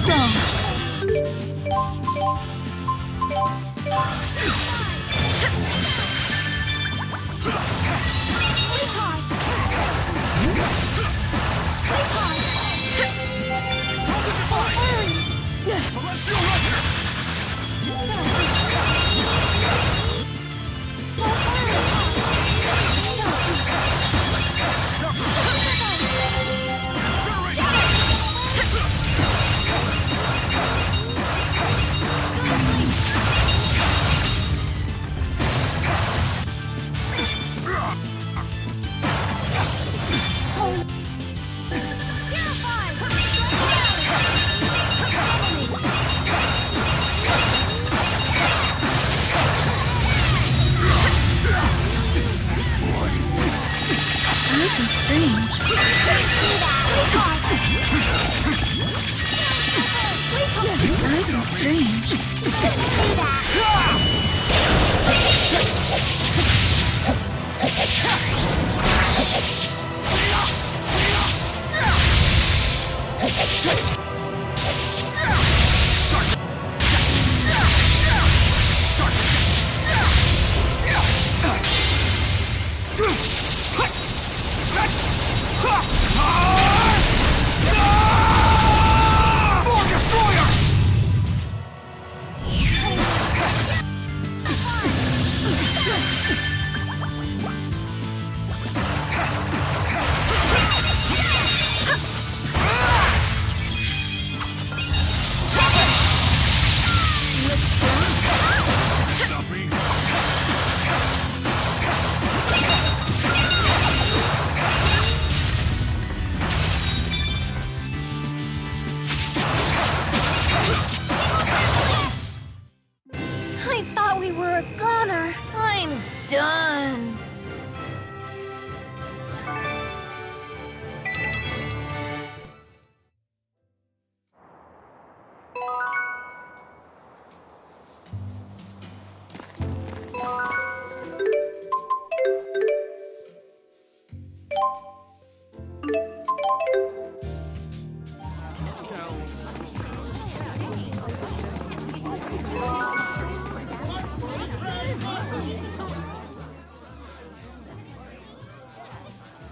strong.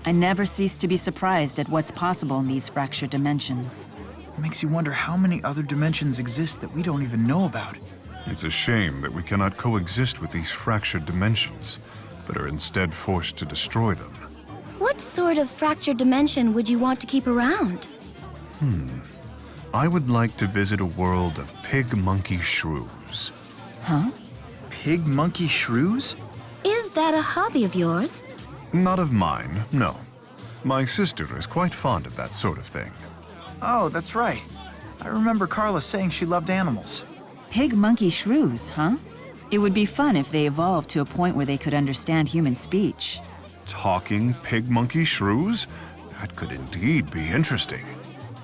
I never cease to be surprised at what's possible in these fractured dimensions. It makes you wonder how many other dimensions exist that we don't even know about. It's a shame that we cannot coexist with these fractured dimensions, but are instead forced to destroy them. What sort of fractured dimension would you want to keep around? I would like to visit a world of pig-monkey shrews. Huh? Pig-monkey shrews? Is that a hobby of yours? Not of mine, no. My sister is quite fond of that sort of thing. Oh, that's right. I remember Carla saying she loved animals. Pig-monkey shrews, huh? It would be fun if they evolved to a point where they could understand human speech. Talking pig-monkey shrews? That could indeed be interesting.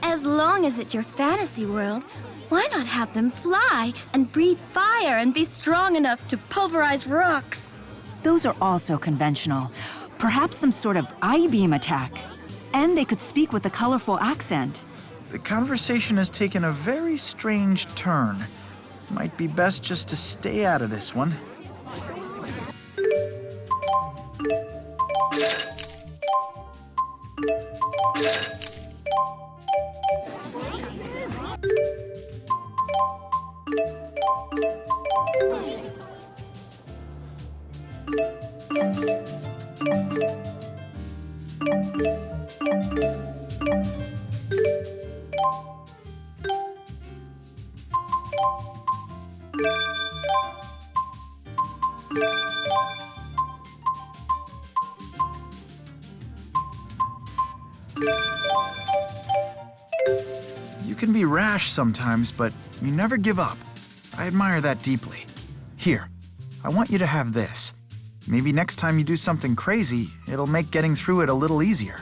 As long as it's your fantasy world, why not have them fly and breathe fire and be strong enough to pulverize rocks? Those are also conventional. Perhaps some sort of I-beam attack. And they could speak with a colorful accent. The conversation has taken a very strange turn. Might be best just to stay out of this one. You can be rash sometimes, but you never give up. I admire that deeply. Here, I want you to have this. Maybe next time you do something crazy, it'll make getting through it a little easier.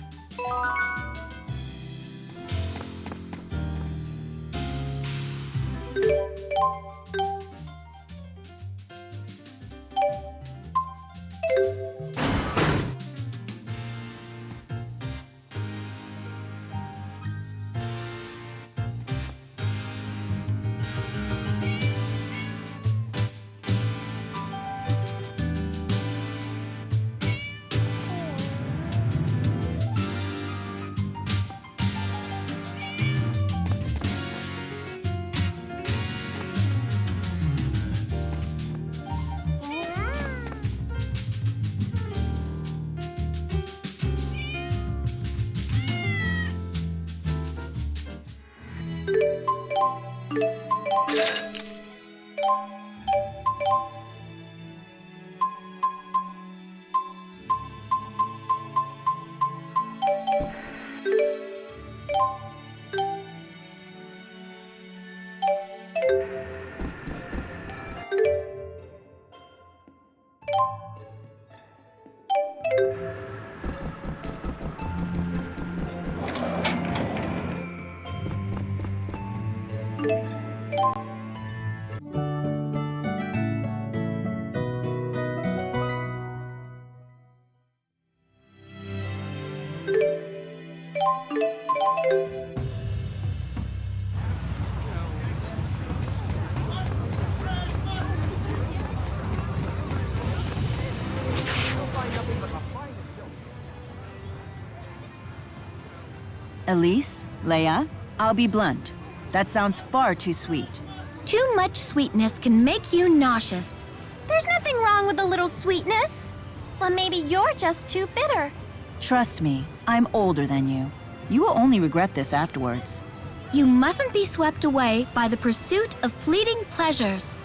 Elise, Leia, I'll be blunt. That sounds far too sweet. Too much sweetness can make you nauseous. There's nothing wrong with a little sweetness. But maybe you're just too bitter. Trust me, I'm older than you. You will only regret this afterwards. You mustn't be swept away by the pursuit of fleeting pleasures.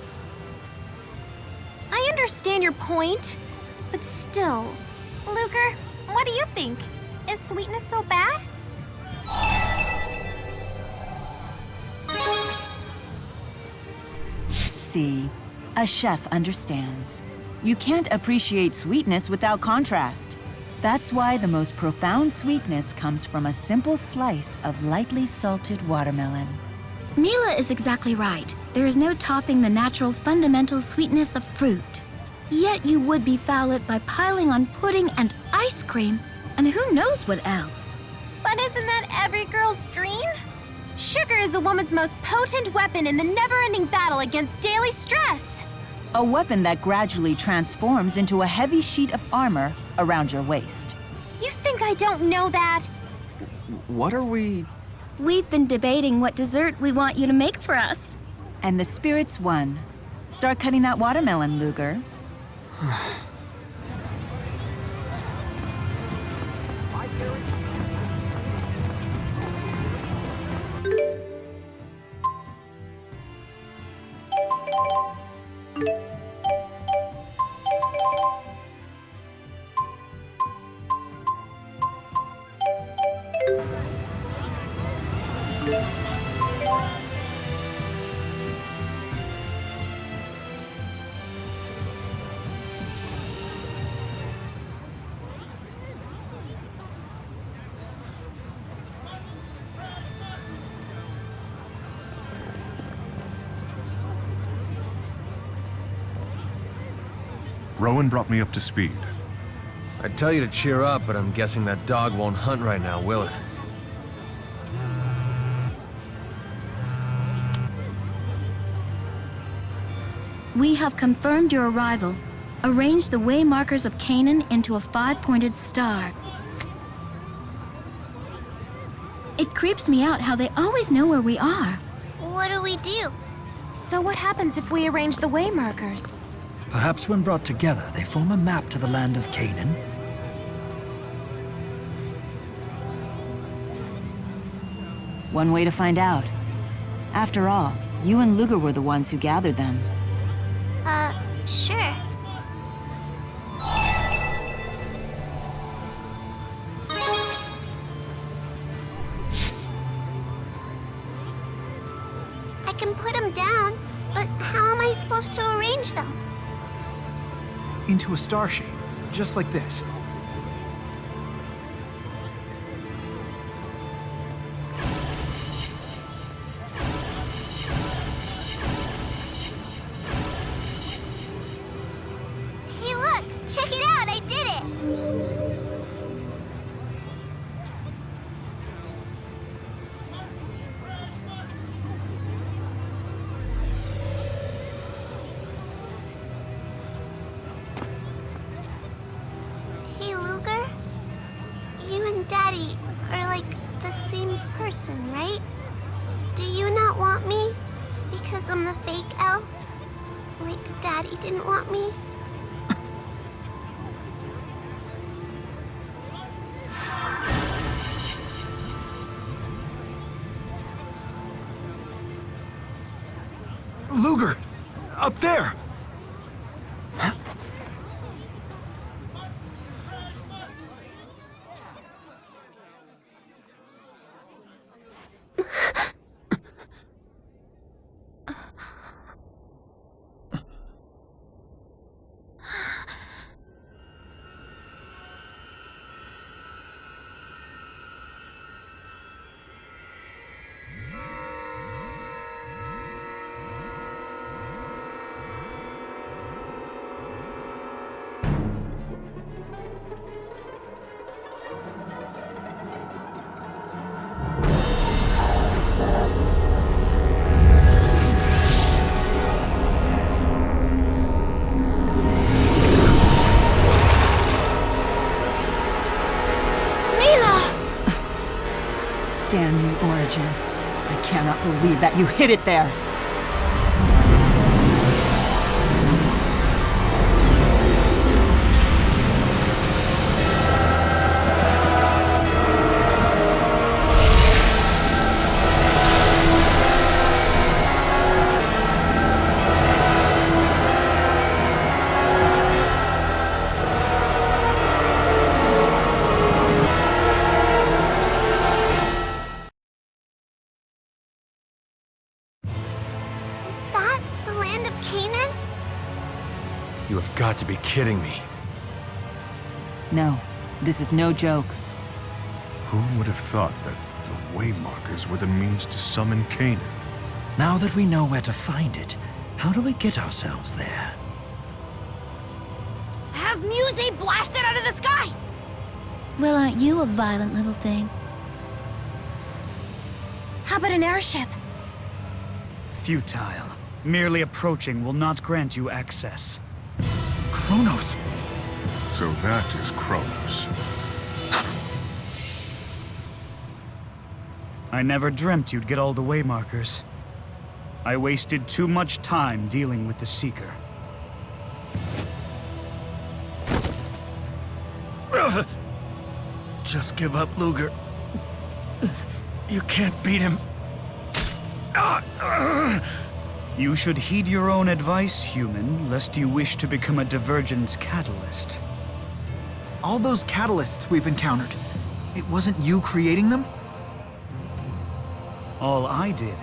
I understand your point, but still. Luger, what do you think? Is sweetness so bad? See, a chef understands. You can't appreciate sweetness without contrast. That's why the most profound sweetness comes from a simple slice of lightly salted watermelon. Mila is exactly right. There is no topping the natural fundamental sweetness of fruit. Yet you would befoul it by piling on pudding and ice cream, and who knows what else. But isn't that every girl's dream? Sugar is a woman's most potent weapon in the never-ending battle against daily stress. A weapon that gradually transforms into a heavy sheet of armor around your waist. You think I don't know that? What are we... We've been debating what dessert we want you to make for us. And the spirit's won. Start cutting that watermelon, Luger. Rowan brought me up to speed. I'd tell you to cheer up, but I'm guessing that dog won't hunt right now, will it? We have confirmed your arrival. Arrange the way markers of Canaan into a 5-pointed star. It creeps me out how they always know where we are. What do we do? So what happens if we arrange the way markers? Perhaps when brought together, they form a map to the Land of Canaan. One way to find out. After all, you and Luger were the ones who gathered them. Sure. I can put them down, but how am I supposed to arrange them? Into a star shape, just like this. Hey, look! Check it out! I did it! Hey, Luger? You and Daddy are like the same person, right? Do you not want me? Because I'm the fake Elle? Like Daddy didn't want me? Luger! Up there! Damn you, Origin. I cannot believe that you hid it there. Is that the Land of Canaan? You have got to be kidding me. No, this is no joke. Who would have thought that the Waymarkers were the means to summon Canaan? Now that we know where to find it, how do we get ourselves there? Have Muse blasted out of the sky! Well, aren't you a violent little thing? How about an airship? Futile. Merely approaching will not grant you access. Chronos! So that is Chronos. I never dreamt you'd get all the Waymarkers. I wasted too much time dealing with the Seeker. Just give up, Luger. You can't beat him. You should heed your own advice, human, lest you wish to become a divergence catalyst. All those catalysts we've encountered, it wasn't you creating them? All I did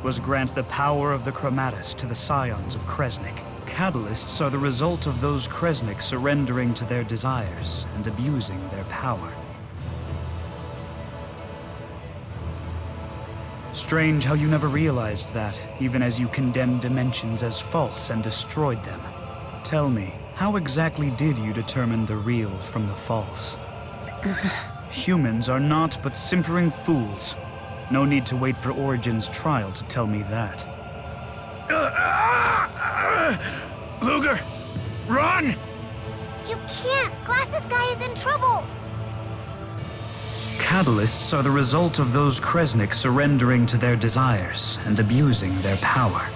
was grant the power of the Chromatus to the scions of Kresnik. Catalysts are the result of those Kresnik surrendering to their desires and abusing their power. Strange how you never realized that, even as you condemned dimensions as false and destroyed them. Tell me, how exactly did you determine the real from the false? Humans are naught but simpering fools. No need to wait for Origin's trial to tell me that. Luger! Run! You can't! Glasses Guy is in trouble! Catalysts are the result of those Kresnik surrendering to their desires and abusing their power.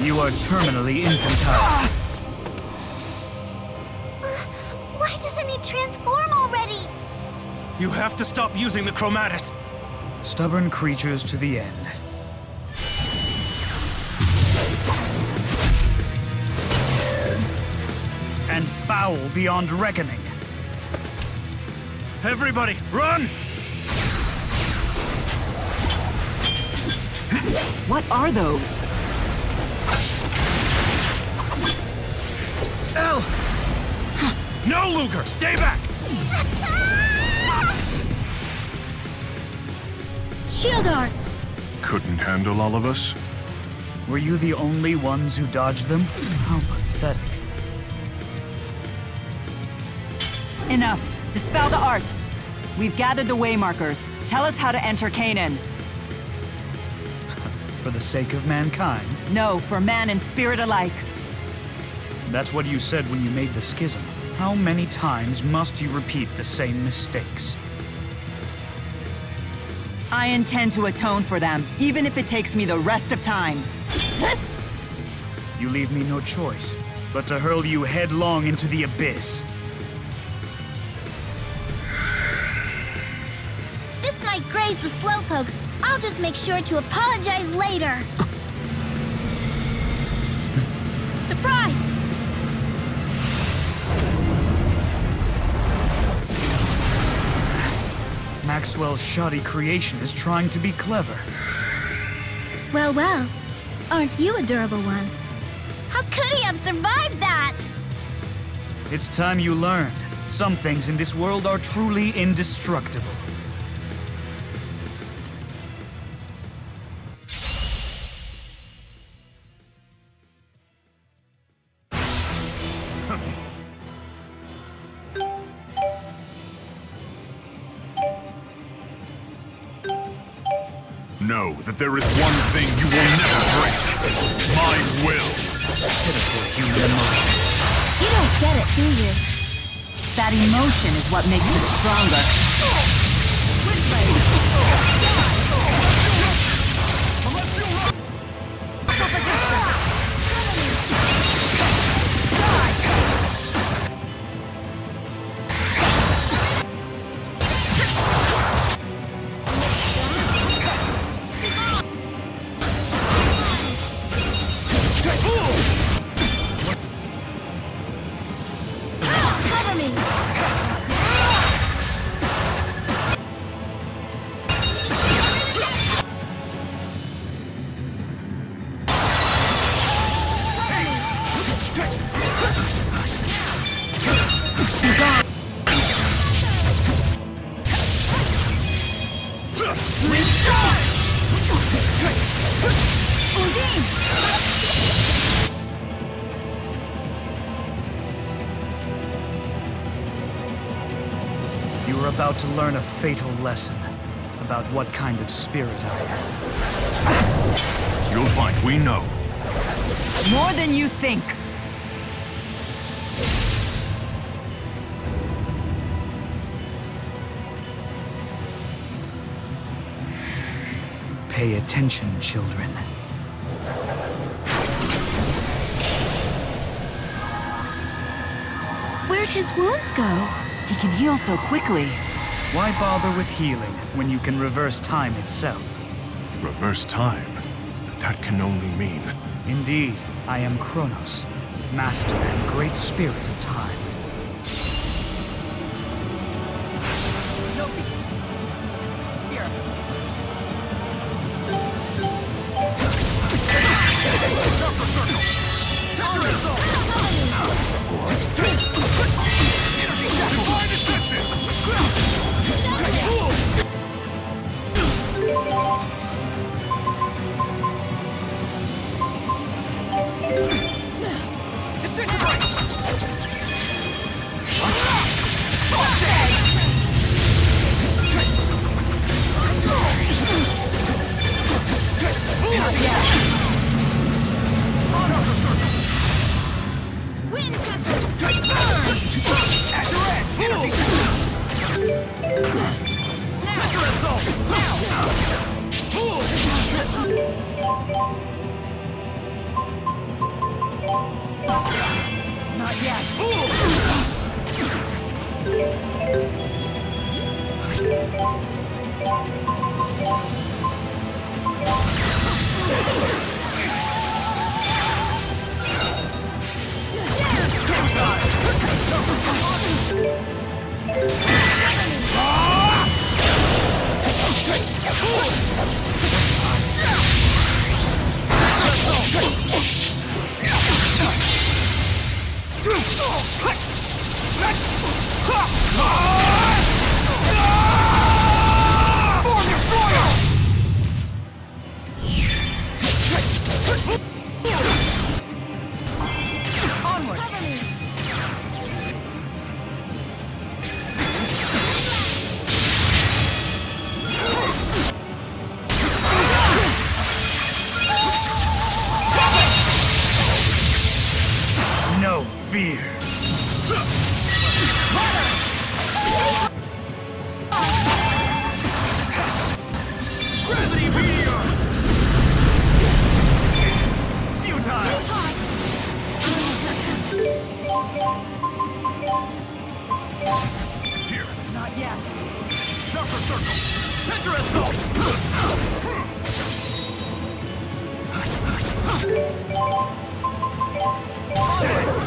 You are terminally infantile. Why doesn't he transform already? You have to stop using the Chromatus. Stubborn creatures to the end. And foul beyond reckoning. Everybody, run! What are those? Elle! No, Luger! Stay back! Shield arts! Couldn't handle all of us? Were you the only ones who dodged them? How pathetic. Enough. Dispel the art. We've gathered the Waymarkers. Tell us how to enter Canaan. For the sake of mankind. No, for man and spirit alike. That's what you said when you made the schism. How many times must you repeat the same mistakes? I intend to atone for them, even if it takes me the rest of time. You leave me no choice but to hurl you headlong into the abyss. praise the slowpokes, I'll just make sure to apologize later. Surprise! Maxwell's shoddy creation is trying to be clever. Well, well. Aren't you a durable one? How could he have survived that? It's time you learned. Some things in this world are truly indestructible. Know that there is one thing you will never break. My will. Pitiful human emotions. You don't get it, do you? That emotion is what makes us stronger. Cover me! You are about to learn a fatal lesson about what kind of spirit I am. You'll find we know. More than you think. Pay attention, children. Where'd his wounds go? He can heal so quickly. Why bother with healing when you can reverse time itself? Reverse time. But that can only mean... Indeed, I am Chronos, master and great spirit of time. Chakra Circle! Tetra Assault!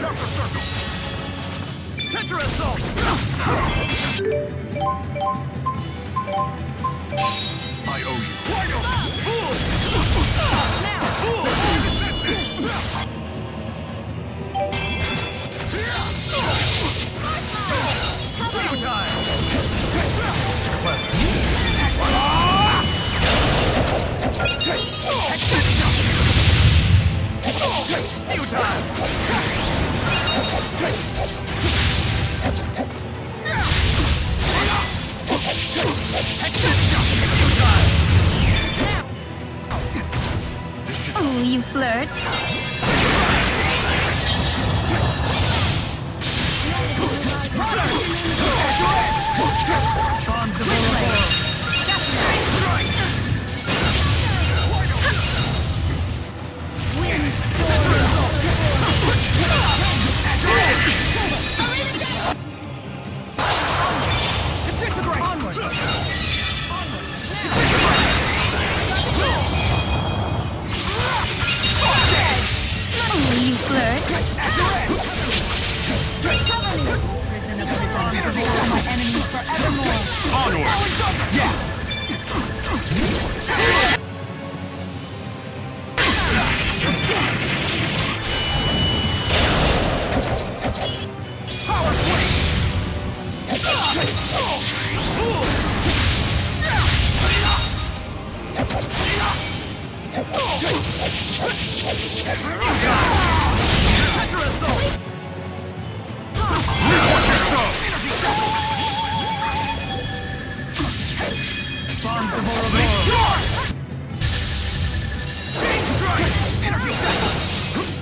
Chakra Circle! Tetra Assault! I owe you. Oh, you flirt.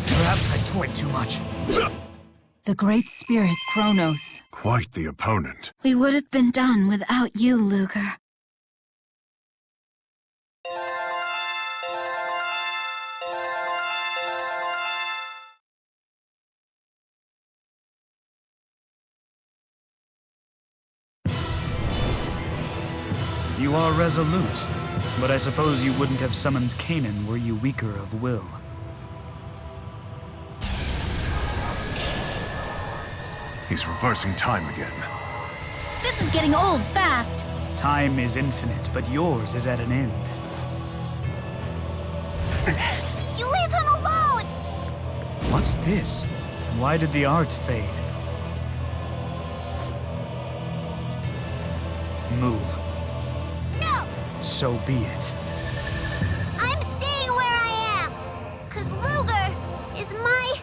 Perhaps I toyed too much. The great spirit, Chronos. Quite the opponent. We would have been done without you, Luger. You are resolute, but I suppose you wouldn't have summoned Canaan were you weaker of will. He's reversing time again. This is getting old fast. Time is infinite, but yours is at an end. You leave him alone! What's this? Why did the art fade? Move. No! So be it. I'm staying where I am! 'Cause Luger is my...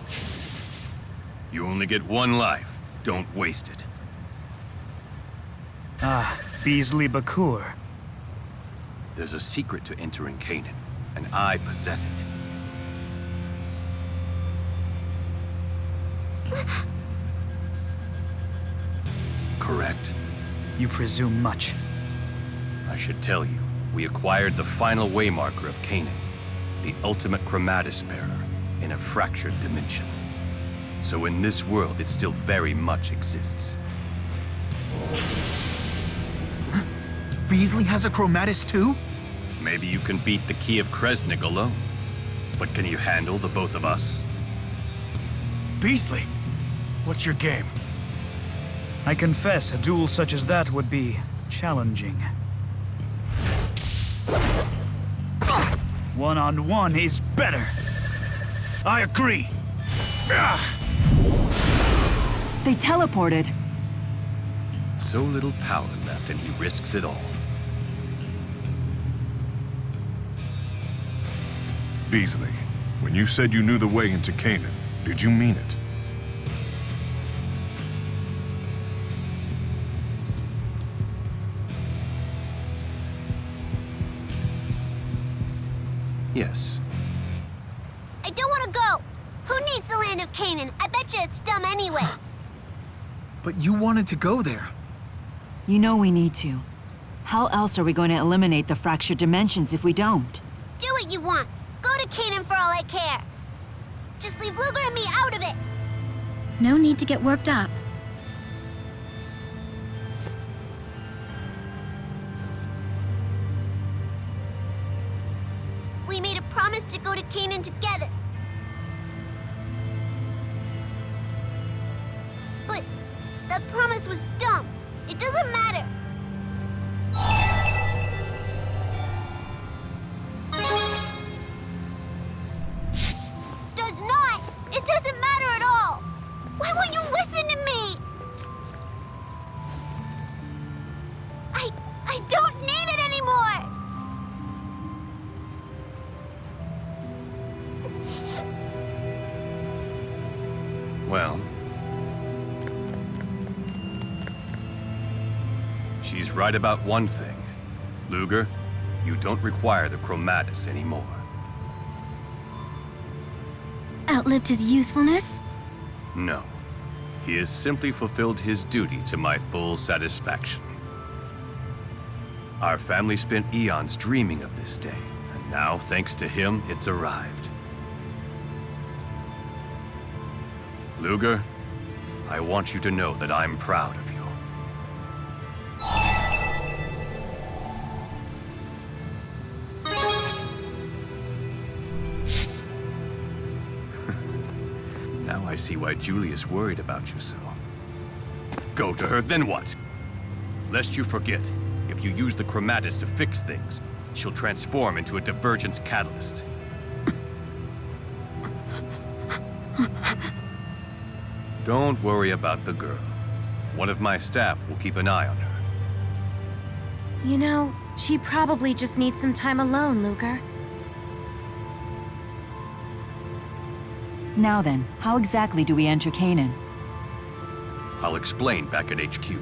You only get one life. Don't waste it. Ah, Bisley Bakur. There's a secret to entering Canaan, and I possess it. Correct? You presume much. I should tell you, we acquired the final waymarker of Canaan, the ultimate chromatis bearer, in a fractured dimension. So in this world, it still very much exists. Bisley has a chromatis too? Maybe you can beat the Key of Kresnik alone. But can you handle the both of us? Bisley, what's your game? I confess, a duel such as that would be challenging. One-on-one is better. I agree. They teleported. So little power left, and he risks it all. Bisley, when you said you knew the way into Canaan, did you mean it? Yes. I don't want to go! Who needs the Land of Canaan? I bet you it's dumb anyway. But you wanted to go there. You know we need to. How else are we going to eliminate the fractured dimensions if we don't? Do what you want. Go to Canaan for all I care. Just leave Luger and me out of it. No need to get worked up. But that promise was dumb. It doesn't matter. Does not! It doesn't matter at all! Why won't you listen to me? I don't need it anymore! Well, she's right about one thing. Luger, you don't require the Chromatis anymore. Outlived his usefulness? No. He has simply fulfilled his duty to my full satisfaction. Our family spent eons dreaming of this day, and now, thanks to him, it's arrived. Luger, I want you to know that I'm proud of you. Now I see why Julius worried about you so. Go to her, then what? Lest you forget, if you use the Chromatis to fix things, she'll transform into a divergence catalyst. Don't worry about the girl. One of my staff will keep an eye on her. You know, she probably just needs some time alone, Luger. Now then, how exactly do we enter Canaan? I'll explain back at HQ.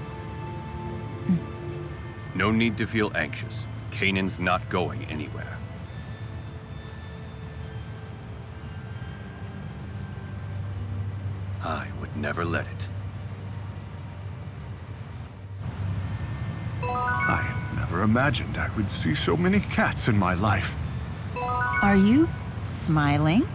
No need to feel anxious. Canaan's not going anywhere. I would never let it. I never imagined I would see so many cats in my life. Are you smiling?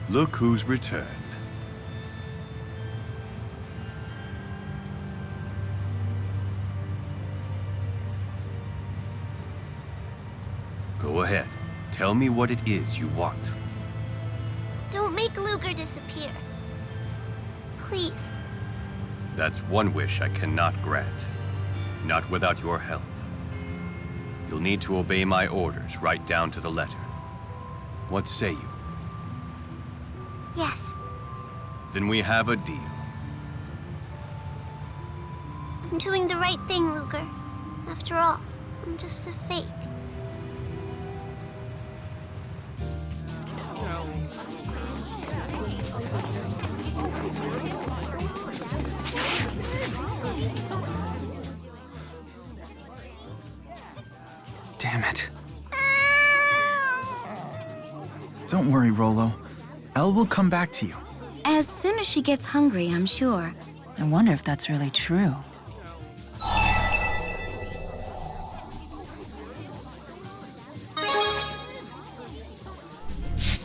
Look who's returned. Go ahead. Tell me what it is you want. Don't make Luger disappear. Please. That's one wish I cannot grant. Not without your help. You'll need to obey my orders right down to the letter. What say you? Yes. Then we have a deal. I'm doing the right thing, Luger. After all, I'm just a fake. Damn it. Don't worry, Rolo. Elle will come back to you. As soon as she gets hungry, I'm sure. I wonder if that's really true.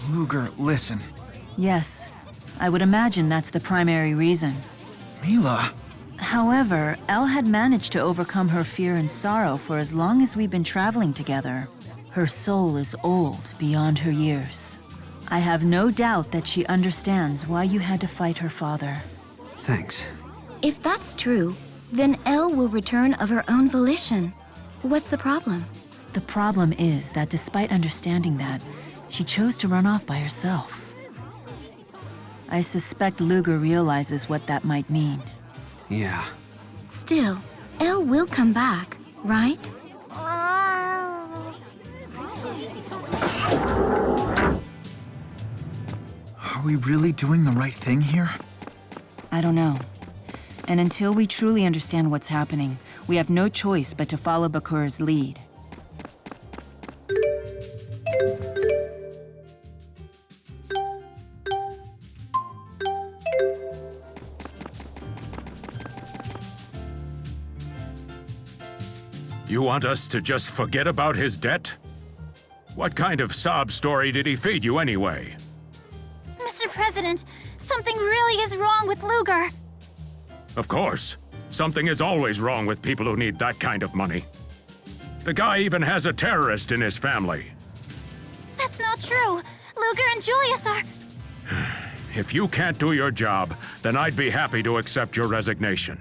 Luger, listen. Yes, I would imagine that's the primary reason. Mila, However, Elle had managed to overcome her fear and sorrow for as long as we've been traveling together. Her soul is old beyond her years. I have no doubt that she understands why you had to fight her father. Thanks. If that's true, then Elle will return of her own volition. What's the problem? The problem is that despite understanding that, she chose to run off by herself. I suspect Luger realizes what that might mean. Yeah. Still, Elle will come back, right? are we really doing the right thing here? I don't know. And until we truly understand what's happening, we have no choice but to follow Bakur's lead. You want us to just forget about his debt? What kind of sob story did he feed you anyway? Mr. President, something really is wrong with Luger. Of course. Something is always wrong with people who need that kind of money. The guy even has a terrorist in his family. That's not true. Luger and Julius are... If you can't do your job, then I'd be happy to accept your resignation.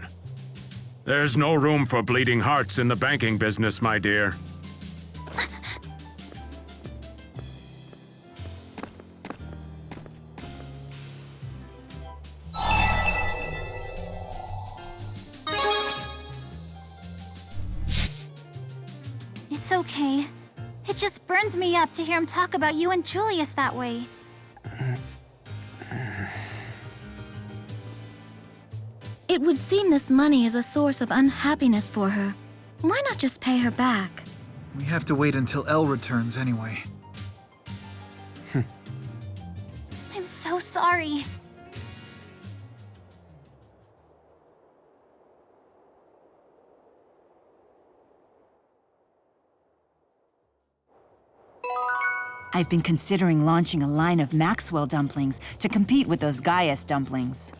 There's no room for bleeding hearts in the banking business, my dear. It's okay. It just burns me up to hear him talk about you and Julius that way. It would seem this money is a source of unhappiness for her. Why not just pay her back? We have to wait until Elle returns anyway. I'm so sorry. I've been considering launching a line of Maxwell dumplings to compete with those Gaius dumplings.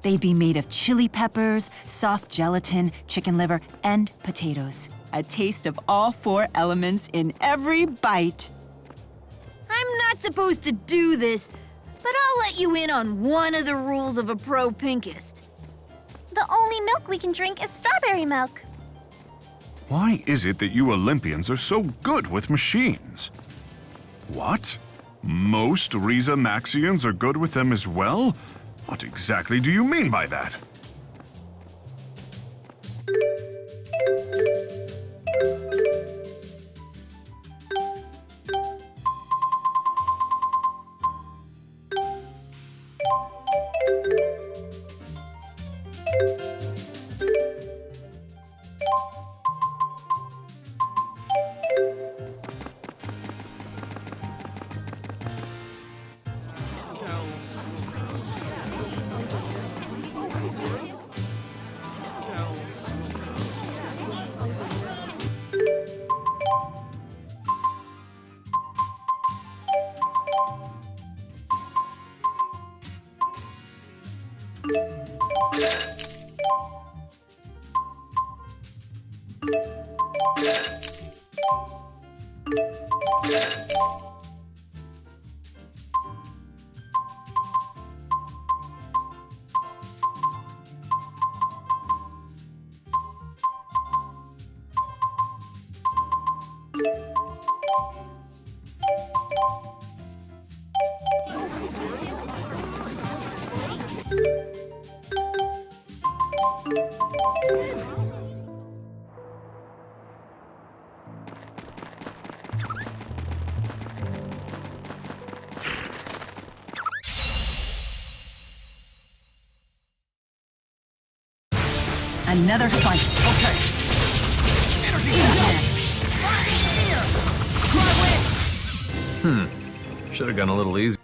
They'd be made of chili peppers, soft gelatin, chicken liver, and potatoes. A taste of all four elements in every bite. I'm not supposed to do this, but I'll let you in on one of the rules of a pro pinkist. The only milk we can drink is strawberry milk. Why is it that you Olympians are so good with machines? What? Most Rieze Maxians are good with them as well? What exactly do you mean by that? Another fight. Okay. Should have gone a little easier.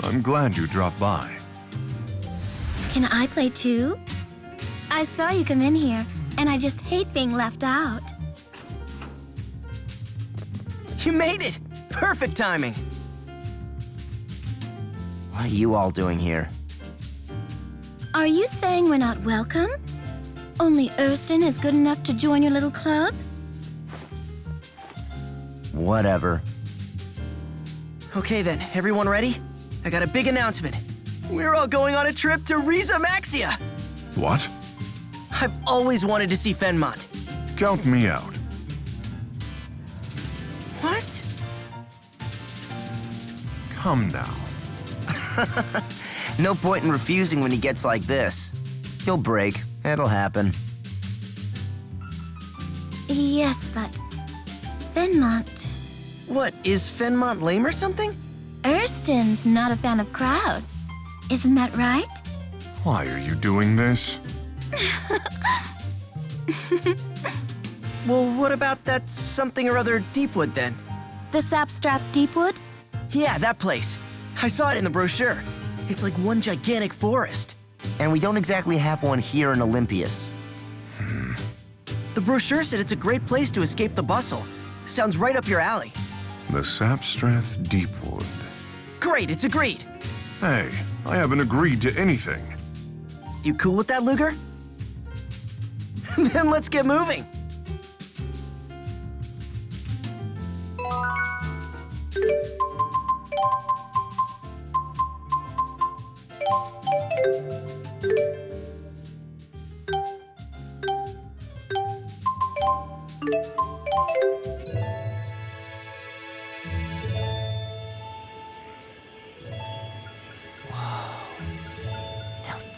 I'm glad you dropped by. Can I play too? I saw you come in here, and I just hate being left out. You made it! Perfect timing! What are you all doing here? Are you saying we're not welcome? Only Erston is good enough to join your little club? Whatever. Okay then, everyone ready? I got a big announcement. We're all going on a trip to Rieze, Maxia! What? I've always wanted to see Fenmont. Count me out. What? Come now. No point in refusing when he gets like this. He'll break. It'll happen. Yes, but Fenmont... What, is Fenmont lame or something? Erston's not a fan of crowds. Isn't that right? Why are you doing this? Well, what about that something or other Deepwood then? The Sapstrap Deepwood? Yeah, that place. I saw it in the brochure. It's like one gigantic forest. And we don't exactly have one here in Olympias. The brochure said it's a great place to escape the bustle. Sounds right up your alley. The Sapstrath Deepwood. Great, it's agreed. Hey, I haven't agreed to anything. You cool with that, Luger? Then let's get moving.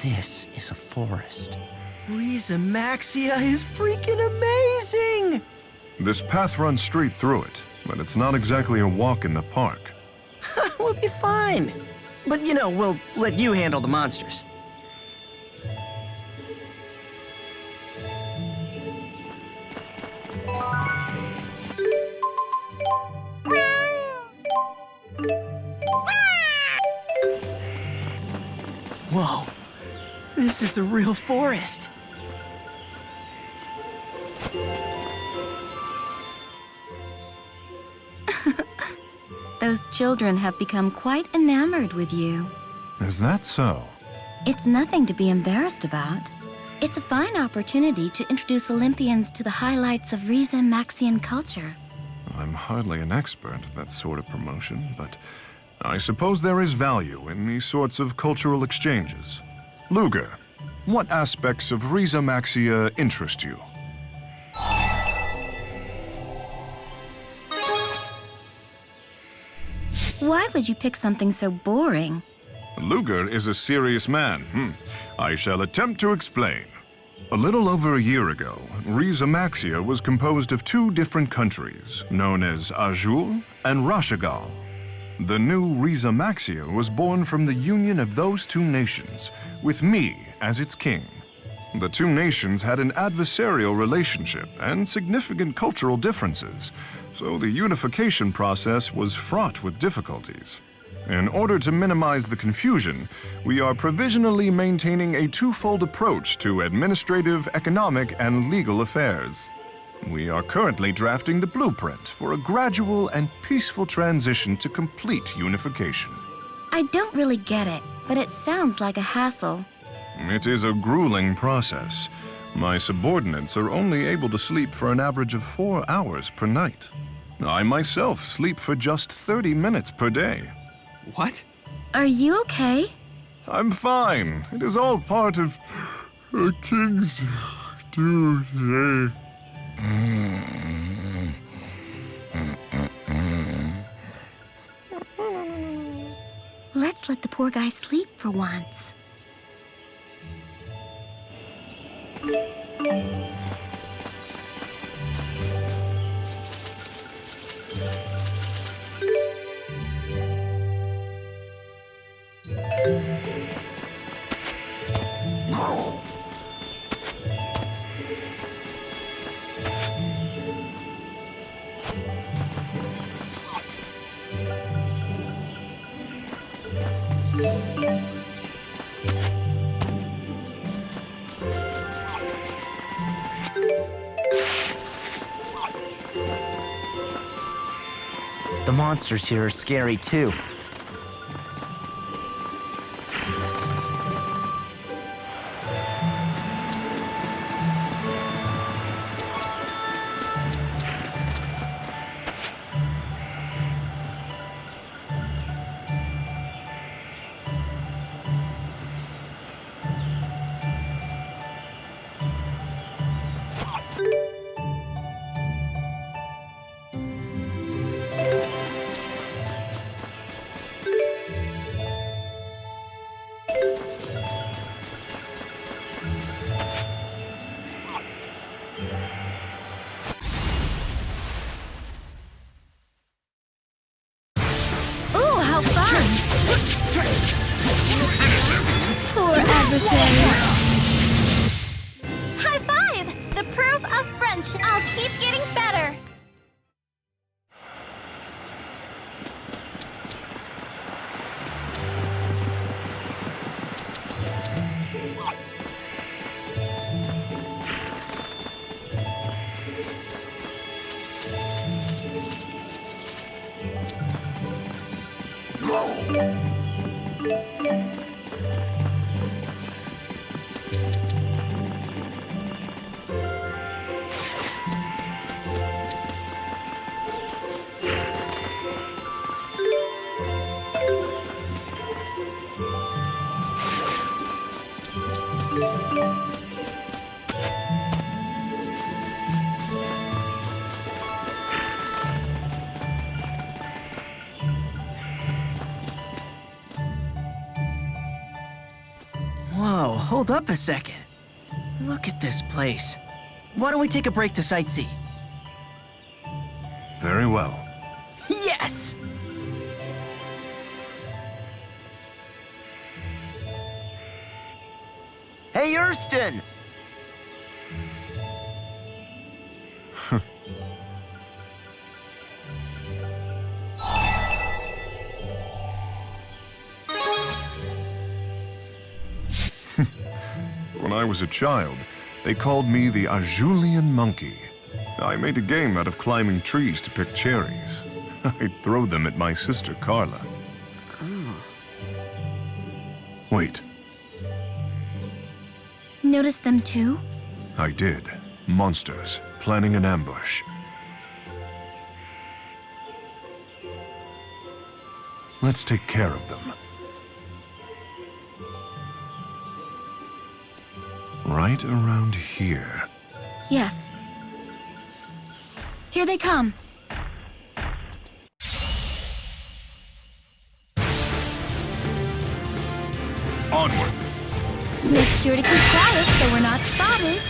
This is a forest. Rieze Maxia is freaking amazing! This path runs straight through it, but it's not exactly a walk in the park. We'll be fine. But, you know, we'll let you handle the monsters. Whoa. This is a real forest. Those children have become quite enamored with you. Is that so? It's nothing to be embarrassed about. It's a fine opportunity to introduce Olympians to the highlights of Rieze Maxian culture. I'm hardly an expert at that sort of promotion, but I suppose there is value in these sorts of cultural exchanges. Luger, what aspects of Rieze Maxia interest you? Why would you pick something so boring? Luger is a serious man. I shall attempt to explain. A little over a year ago, Rieze Maxia was composed of two different countries, known as Azul and Rashagal. The new Rieze Maxia was born from the union of those two nations, with me as its king. The two nations had an adversarial relationship and significant cultural differences, so the unification process was fraught with difficulties. In order to minimize the confusion, we are provisionally maintaining a twofold approach to administrative, economic, and legal affairs. We are currently drafting the blueprint for a gradual and peaceful transition to complete unification. I don't really get it, but it sounds like a hassle. It is a grueling process. My subordinates are only able to sleep for an average of 4 hours per night. I myself sleep for just 30 minutes per day. What? Are you okay? I'm fine. It is all part of a king's duty. Let's let the poor guy sleep for once. The monsters here are scary too. Poor adversaries. High five! The proof of friendship. I'll keep getting better. Whoa, hold up a second. Look at this place. Why don't we take a break to sightsee? Very well. Yes! Hey, Erston! When I was a child, they called me the Azulian monkey. I made a game out of climbing trees to pick cherries. I'd throw them at my sister Carla. Wait, Notice them too? I did. Monsters, planning an ambush. Let's take care of them. Right around here. Yes. Here they come. Onward! Make sure to keep quiet so we're not spotted.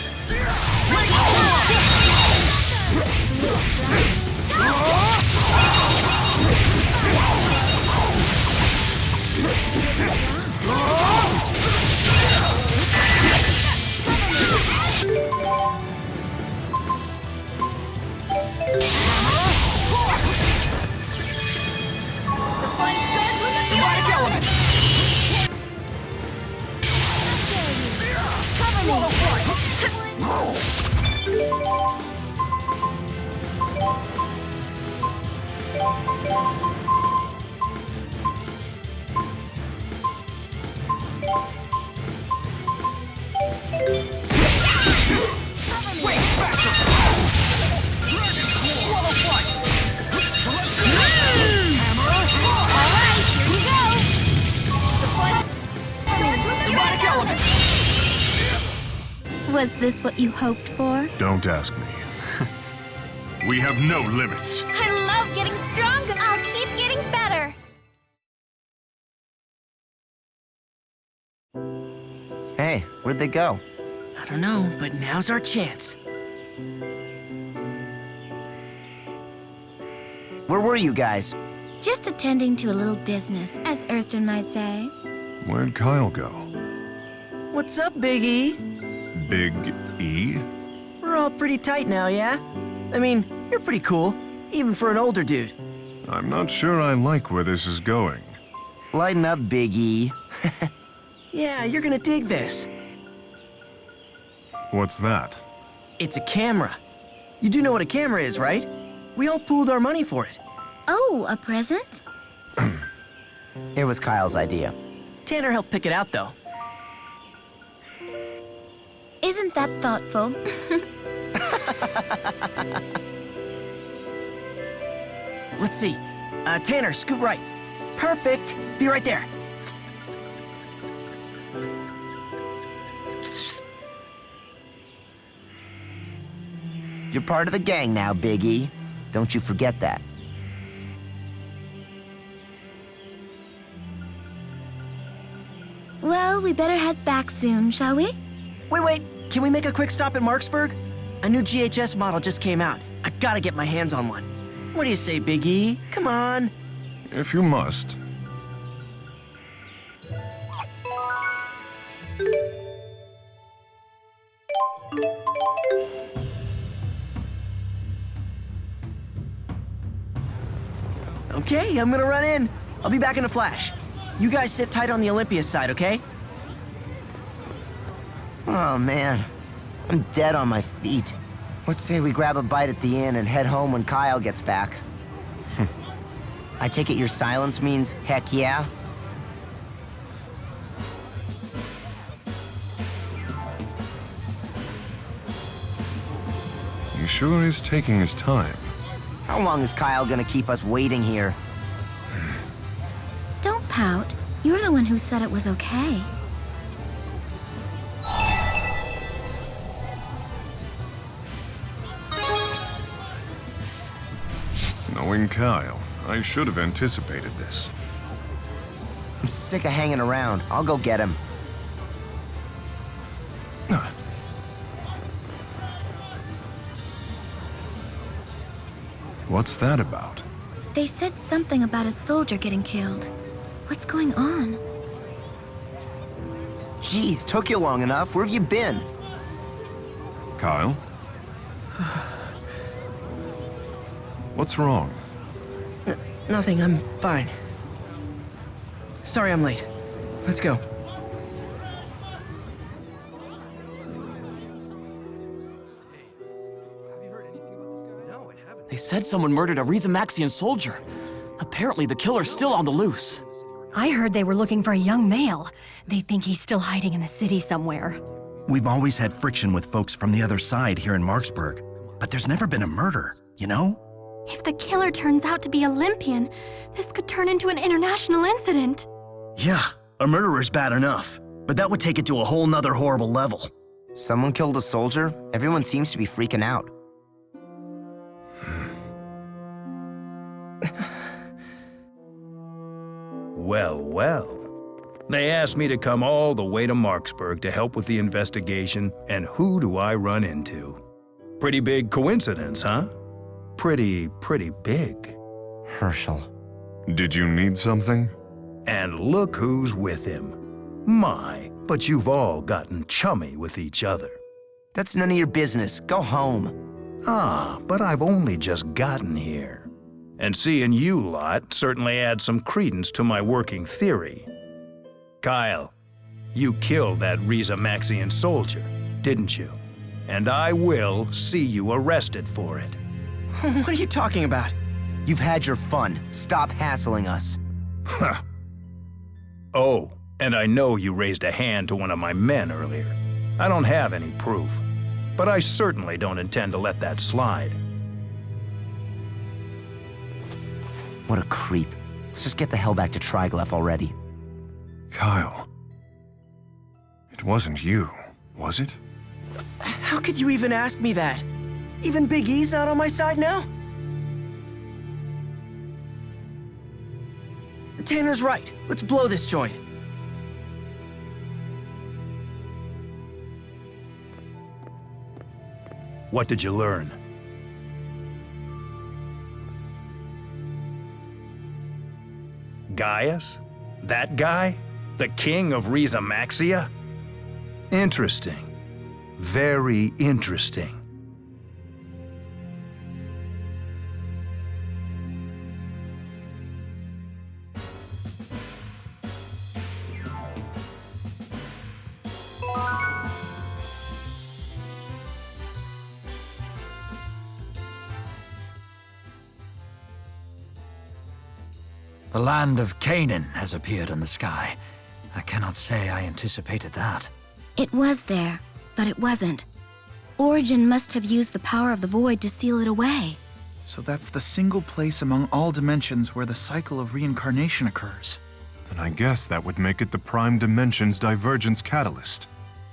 Was this what you hoped for? Don't ask me. We have no limits. I love getting stronger. I'll keep getting better. Hey, where'd they go? I don't know, but now's our chance. Where were you guys? Just attending to a little business, as Erskine might say. Where'd Kyle go? What's up, Big E? Big E? We're all pretty tight now, yeah? I mean, you're pretty cool, even for an older dude. I'm not sure I like where this is going. Lighten up, Big E. Yeah, you're gonna dig this. What's that? It's a camera. You do know what a camera is, right? We all pooled our money for it. Oh, a present? It was Kyle's idea. Tanner helped pick it out, though. Isn't that thoughtful? Let's see. Tanner, scoot right. Perfect. Be right there. You're part of the gang now, Big E. Don't you forget that. Well, we better head back soon, shall we? Wait. Can we make a quick stop at Marksburg? A new GHS model just came out. I gotta get my hands on one. What do you say, Big E? Come on. If you must. Okay, I'm gonna run in. I'll be back in a flash. You guys sit tight on the Olympia side, okay? Oh, man. I'm dead on my feet. Let's say we grab a bite at the inn and head home when Kyle gets back. I take it your silence means heck yeah? He sure is taking his time. How long is Kyle gonna keep us waiting here? Don't pout. You're the one who said it was okay. Knowing Kyle, I should have anticipated this. I'm sick of hanging around. I'll go get him. What's that about? They said something about a soldier getting killed. What's going on? Jeez, took you long enough. Where have you been? Kyle? What's wrong? Nothing, I'm fine. Sorry I'm late. Let's go. They said someone murdered a Rieze Maxian soldier. Apparently the killer's still on the loose. I heard they were looking for a young male. They think he's still hiding in the city somewhere. We've always had friction with folks from the other side here in Marksburg, but there's never been a murder, you know? If the killer turns out to be Olympian, this could turn into an international incident. Yeah, a murderer's bad enough, but that would take it to a whole nother horrible level. Someone killed a soldier? Everyone seems to be freaking out. Well, well. They asked me to come all the way to Marksburg to help with the investigation, and who do I run into? Pretty big coincidence, huh? Pretty big. Herschel. Did you need something? And look who's with him. My, but you've all gotten chummy with each other. That's none of your business. Go home. Ah, but I've only just gotten here. And seeing you lot certainly adds some credence to my working theory. Kyle, you killed that Rieze Maxian soldier, didn't you? And I will see you arrested for it. What are you talking about? You've had your fun. Stop hassling us. Huh. Oh, and I know you raised a hand to one of my men earlier. I don't have any proof, but I certainly don't intend to let that slide. What a creep. Let's just get the hell back to Triglav already. Kyle. It wasn't you, was it? How could you even ask me that? Even Big E's not on my side now? Tanner's right. Let's blow this joint. What did you learn? Gaius? That guy? The king of Rieze Maxia? Interesting. Very interesting. The Land of Canaan has appeared in the sky. I cannot say I anticipated that. It was there, but it wasn't. Origin must have used the power of the void to seal it away. So that's the single place among all dimensions where the cycle of reincarnation occurs. Then I guess that would make it the prime dimension's divergence catalyst.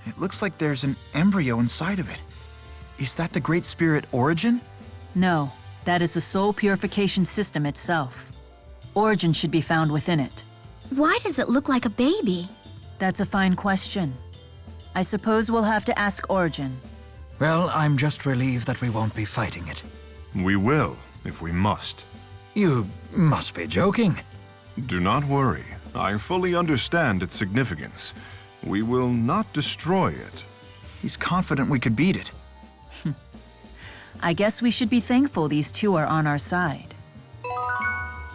It looks like there's an embryo inside of it. Is that the Great Spirit Origin? No, that is the soul purification system itself. Origin should be found within it. Why does it look like a baby? That's a fine question. I suppose we'll have to ask Origin. Well, I'm just relieved that we won't be fighting it. We will, if we must. You must be joking. Do not worry. I fully understand its significance. We will not destroy it. He's confident we could beat it. I guess we should be thankful these two are on our side.